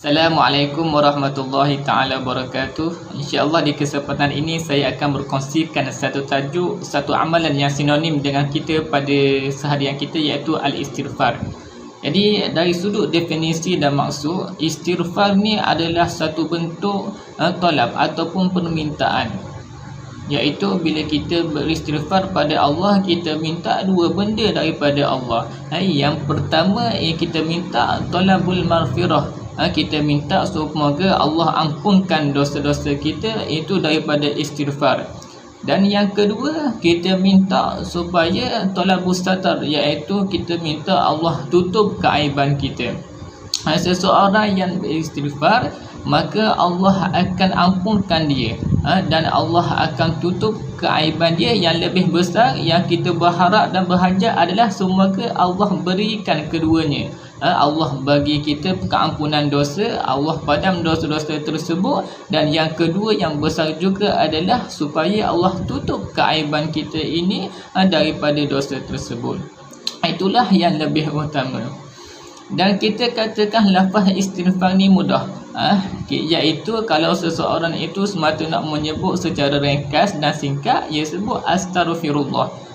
Assalamualaikum warahmatullahi taala wabarakatuh. InsyaAllah di kesempatan ini saya akan berkongsikan satu tajuk, satu amalan yang sinonim dengan kita pada seharian kita, iaitu al-istighfar. Jadi dari sudut definisi dan maksud, istighfar ni adalah satu bentuk talab ataupun permintaan. Iaitu bila kita beristighfar pada Allah, kita minta dua benda daripada Allah. Yang pertama, kita minta talabul maghfirah. Kita minta semoga Allah ampunkan dosa-dosa kita, itu daripada istighfar. Dan yang kedua, kita minta supaya talabus satar, iaitu kita minta Allah tutup keaiban kita. Seseorang yang beristighfar, maka Allah akan ampunkan dia, dan Allah akan tutup keaiban dia. Yang lebih besar yang kita berharap dan berhajat adalah semoga Allah berikan keduanya. Allah bagi kita keampunan dosa, Allah padam dosa-dosa tersebut, dan yang kedua yang besar juga adalah supaya Allah tutup keaiban kita ini daripada dosa tersebut. Itulah yang lebih utama. Dan kita katakan lafaz istighfar ni mudah, iaitu kalau seseorang itu semata nak menyebut secara ringkas dan singkat, ia sebut astaghfirullah.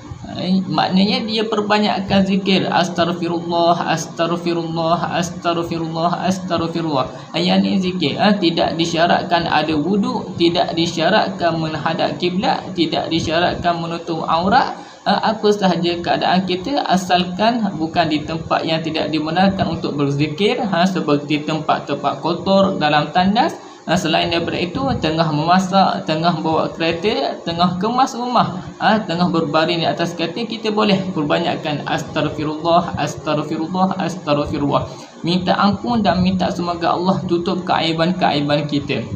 Maknanya dia perbanyakkan zikir, astaghfirullah, astaghfirullah, astaghfirullah, astaghfirullah. Yang ni zikir, tidak disyaratkan ada wuduk, tidak disyaratkan menghadap kiblat, tidak disyaratkan menutup aurat. Apa sahaja keadaan kita, asalkan bukan di tempat yang tidak dibenarkan untuk berzikir, seperti tempat-tempat kotor, dalam tandas. Selain daripada itu, tengah memasak, tengah bawa kereta, tengah kemas rumah, tengah berbaring di atas katil, kita boleh perbanyakkan astaghfirullah, astaghfirullah, astaghfirullah. Minta ampun dan minta semoga Allah tutup keaiban-keaiban kita.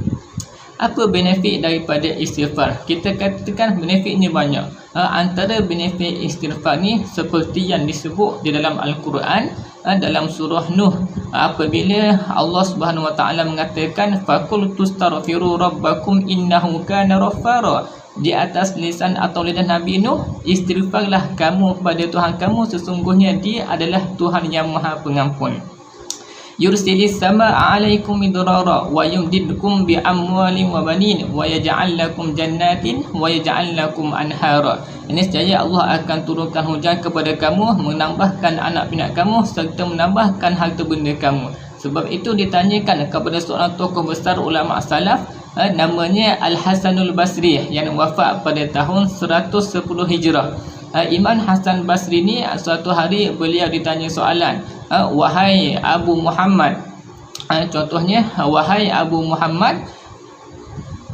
Apa benefit daripada istighfar? Kita katakan benefitnya banyak. Antara benefit istighfar ni seperti yang disebut di dalam Al-Quran, dalam surah Nuh, apabila Allah Subhanahu Wa Taala mengatakan faqul tastaghfiru rabbakum innahu kana ghaffara. Di atas lisan atau lidah Nabi Nuh, istighfarlah kamu kepada Tuhan kamu, sesungguhnya Dia adalah Tuhan yang Maha Pengampun. Yursilis samaa 'alaikum midrara wa yumdidkum bi amwalin wa banin wa yaj'al lakum jannatin wa yaj'al lakum anhara. Ini sahaja Allah akan turunkan hujan kepada kamu, menambahkan anak pinak kamu, serta menambahkan harta benda kamu. Sebab itu ditanyakan kepada seorang tokoh besar ulama salaf, namanya Al-Hasanul Basri, yang wafat pada tahun 110 Hijrah. Imam Hasan Basri ni suatu hari beliau ditanya soalan, wahai Abu Muhammad, contohnya, wahai Abu Muhammad,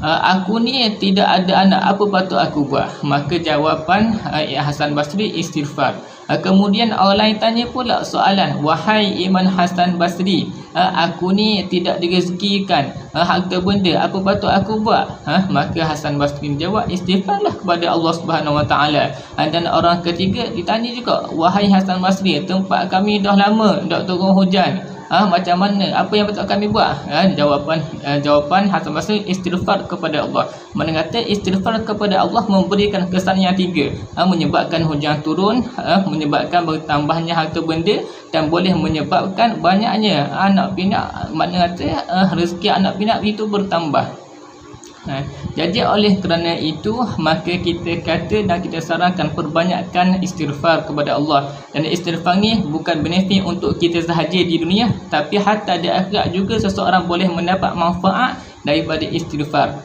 aku ni tidak ada anak, apa patut aku buat? Maka jawapan Hasan Basri, istighfar. Kemudian orang lain tanya pula soalan, wahai Imam Hasan Basri, aku ni tidak direzekikan harta benda, apa patut aku buat? Maka Hasan Basri jawab, istighfarlah kepada Allah Subhanahu Wa Taala. Dan orang ketiga ditanya juga, wahai Hasan Basri, tempat kami dah lama tak turun hujan, macam mana, apa yang patut kami buat? Jawapan Hasan Basri, istighfar kepada Allah. Mana kata istighfar kepada Allah memberikan kesan yang tiga, menyebabkan hujan turun, menyebabkan bertambahnya harta benda, dan boleh menyebabkan banyaknya anak pinak. Mana kata rezeki anak pinak itu bertambah. Jadi oleh kerana itu, maka kita kata dan kita sarankan perbanyakkan istighfar kepada Allah. Dan istighfar ni bukan benefit untuk kita sahaja di dunia, tapi hatta di akhirat juga seseorang boleh mendapat manfaat daripada istighfar.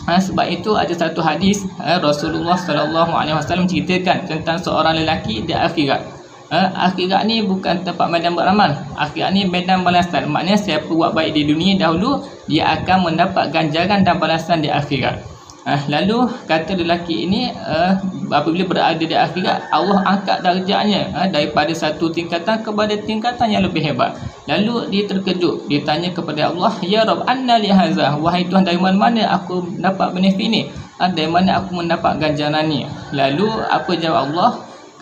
Sebab itu ada satu hadis Rasulullah SAW ceritakan tentang seorang lelaki di akhirat. Akhirat ni bukan tempat medan beramal, akhirat ni medan balasan. Maknanya siapa buat baik di dunia dahulu, dia akan mendapat ganjaran dan balasan di akhirat. Lalu kata lelaki ini, apabila berada di akhirat, Allah angkat darjatnya daripada satu tingkatan kepada tingkatan yang lebih hebat. Lalu dia terkejut, dia tanya kepada Allah, ya Rabb, anna li hadza, wahai Tuhan, dari mana aku dapat benefit ni? Dari mana aku mendapat ganjaran ni? Lalu apa jawab Allah?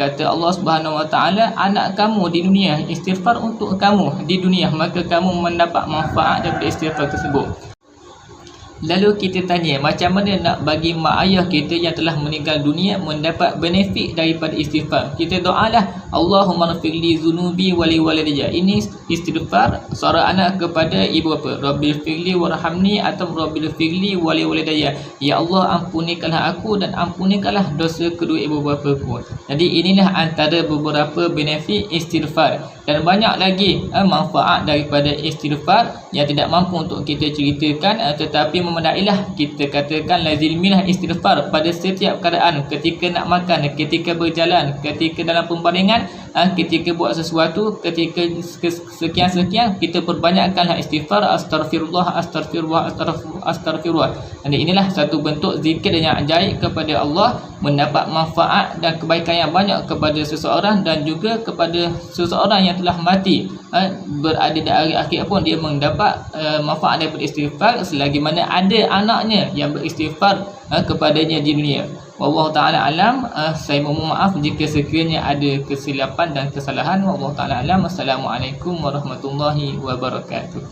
Kata Allah Subhanahu Wa Taala, anak kamu di dunia, istighfar untuk kamu di dunia, maka kamu mendapat manfaat daripada istighfar tersebut. Lalu kita tanya, macam mana nak bagi mak ayah kita yang telah meninggal dunia mendapat benefit daripada istighfar? Kita doalah, Allahumma ghfirli dzunubi wa li walidayya. Ini istighfar seorang anak kepada ibu bapa. Rabbil firli warhamni atau Rabbil firli wa li walidayya. Ya Allah, ampunikanlah aku dan ampunikanlah dosa kedua ibu bapaku. Jadi inilah antara beberapa benefit istighfar. Dan banyak lagi manfaat daripada istighfar yang tidak mampu untuk kita ceritakan, tetapi memandailah kita katakan lazimilah istighfar pada setiap keadaan, ketika nak makan, ketika berjalan, ketika dalam pembaringan, ketika buat sesuatu, ketika sekian-sekian, kita perbanyakkanlah istighfar, astaghfirullah, astaghfirullah, astaghfirullah. Dan inilah satu bentuk zikir yang ajaib kepada Allah, mendapat manfaat dan kebaikan yang banyak kepada seseorang dan juga kepada seseorang yang telah mati, berada di hari akhir pun dia mendapat manfaat daripada istighfar selagi mana ada anaknya yang beristighfar kepadanya di dunia. Wallahu ta'ala alam. Saya mohon maaf jika sekiranya ada kesilapan dan kesalahan. Wallahu ta'ala alam. Assalamualaikum warahmatullahi wabarakatuh.